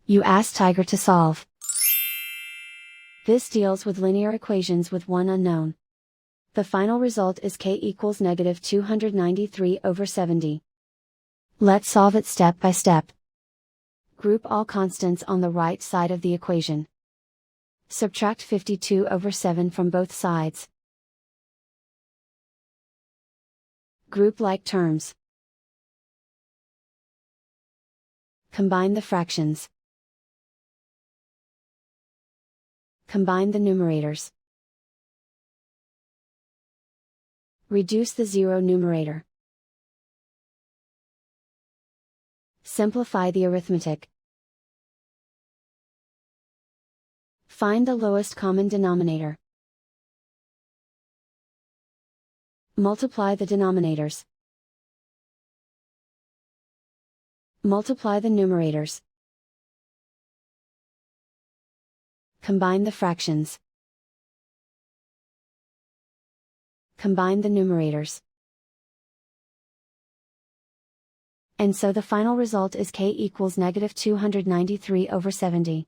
You ask Tiger to solve. This deals with linear equations with one unknown. The final result is k equals negative 293/70. Let's solve it step by step. Group all constants on the right side of the equation. Subtract 52/7 from both sides. Group like terms. Combine the fractions. Combine the numerators. Reduce the zero numerator. Simplify the arithmetic. Find the lowest common denominator. Multiply the denominators. Multiply the numerators. Combine the fractions. Combine the numerators. And so the final result is k equals negative 293/70.